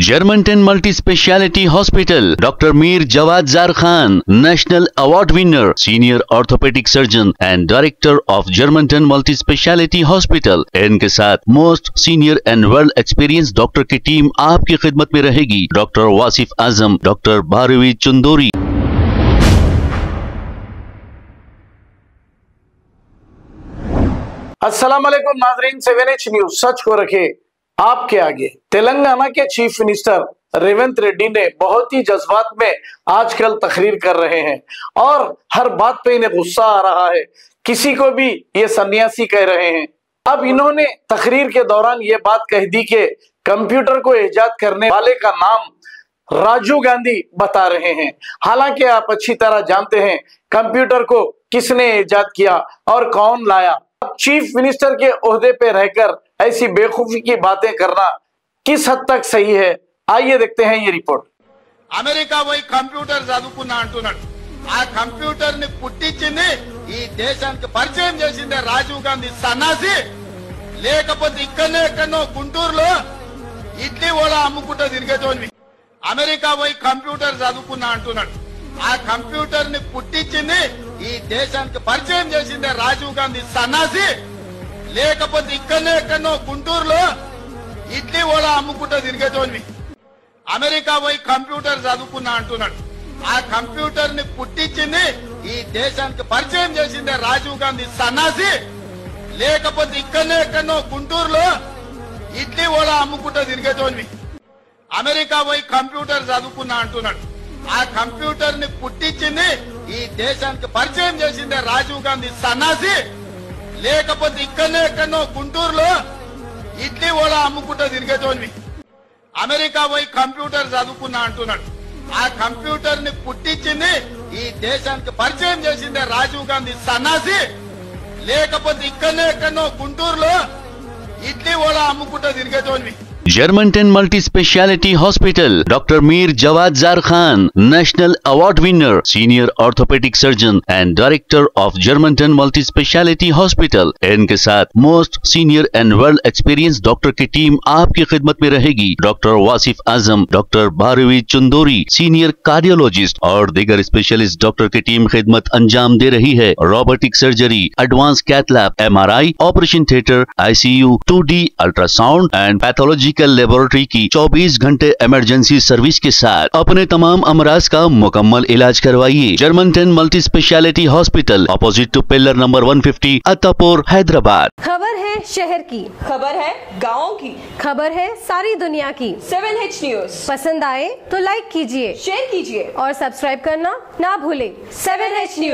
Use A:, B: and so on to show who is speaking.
A: Germantown Multi-Speciality Hospital, Dr. Mir Jawad Zar Khan, National Award winner, Senior Orthopedic Surgeon and Director of Germantown Multi-Speciality Hospital। इनके साथ most senior and well experience doctor की team आपकी खिदमत में रहेगी। Doctor Wasif Azam, doctor Bharvi Chandori.
B: अस्सलाम वालेकुम नाजरीन, 7H न्यूज सच को रखे आपके आगे। तेलंगाना के चीफ मिनिस्टर रेवंत रेड्डी ने बहुत ही जज्बात में आजकल तकरीर कर रहे हैं और हर बात पे इन्हें गुस्सा आ रहा है। किसी को भी ये सन्यासी कह रहे हैं। अब इन्होंने तकरीर के दौरान ये बात कह दी कि कंप्यूटर को ईजाद करने वाले का नाम राजीव गांधी बता रहे हैं। हालांकि आप अच्छी तरह जानते हैं कंप्यूटर को किसने ईजाद किया और कौन लाया। अब चीफ मिनिस्टर के ओहदे पे रहकर ऐसी बेखूफी की बातें करना किस हद तक सही है, आइए देखते हैं ये रिपोर्ट।
C: అమెరికా పోయి కంప్యూటర్ చదువుకున్నా అంటున్నాడు। ఆ కంప్యూటర్ ని పుట్టించింది ఈ దేశానికి పరిచయం చేసిందే రాజీవ్ గాంధీ సన్నాసి। లేకపోతే ఇక్కడనే ఎక్కడో గుంటూరులో ఇడ్లీ ఓలా అమ్ముకుంటూ తిరిగేటోని అమెరికా పోయి కంప్యూటర్ చదువుకున్నా అంటున్నాడు। ఆ కంప్యూటర్ ని పుట్టించింది ఈ దేశానికి పరిచయం చేసిందే రాజీవ్ గాంధీ సన్నాసి। లేకపోతే ఇక్కడనే ఎక్కడో గుంటూరులో ఇడ్లీ ఓలా అమ్ముకుంటూ తిరిగేటోని అమెరికా పోయి కంప్యూటర్ చదువుకున్నా అంటున్నాడు। ఆ కంప్యూటర్ ని పుట్టించింది ఈ దేశానికి పరిచయం చేసిందే రాజీవ్ గాంధీ సన్నాసి। లేకపోతే ఇక్కడనే ఎక్కడో గుంటూరులో ఇడ్లీ ఓలా అమ్ముకుంటూ తిరిగేటోని అమెరికా పోయి కంప్యూటర్ చదువుకున్నా అంటున్నాడు। ఆ కంప్యూటర్ ని పుట్టించింది ఈ దేశానికి పరిచయం చేసిందే రాజీవ్ గాంధీ సన్నాసి। లేకపోతే ఇక్కడనే ఎక్కడో గుంటూరులో ఇడ్లీ ఓలా అమ్ముకుంటూ తిరిగేటోని అమెరికా పోయి కంప్యూటర్ చదువుకున్నా అంటున్నాడు। ఆ కంప్యూటర్ ని పుట్టించింది ఈ దేశానికి పరిచయం చేసిందే రాజీవ్ గాంధీ సన్నాసి। లేకపోతే ఇక్కడనే ఎక్కడో గుంటూరులో ఇడ్లీ ఓలా అమ్ముకుంటూ తిరిగేటోని
A: Germantown Multi-Speciality Hospital, Dr. Mir Jawad Zar Khan, National Award winner, Senior Orthopedic Surgeon and Director of Germantown Multi-Speciality Hospital। इनके साथ most senior and well experience doctor की टीम आपकी खिदमत में रहेगी। Doctor Wasif Azam, doctor Bharvi Chandori, senior cardiologist और दीगर specialist doctor की टीम खिदमत अंजाम दे रही है। Robotic surgery, advance cath lab, MRI, operation theatre, ICU, 2D ultrasound and pathology laboratory की 24 घंटे इमरजेंसी सर्विस के साथ अपने तमाम अमराज का मुकम्मल इलाज करवाइए। Germanten multi speciality hospital, opposite to pillar number 150, Attapur, Hyderabad.
D: खबर है शहर की,
E: खबर है गाँव की,
D: खबर है सारी दुनिया की।
E: 7H न्यूज
D: पसंद आए तो लाइक कीजिए,
E: शेयर कीजिए
D: और सब्सक्राइब करना ना भूले।
E: 7H news.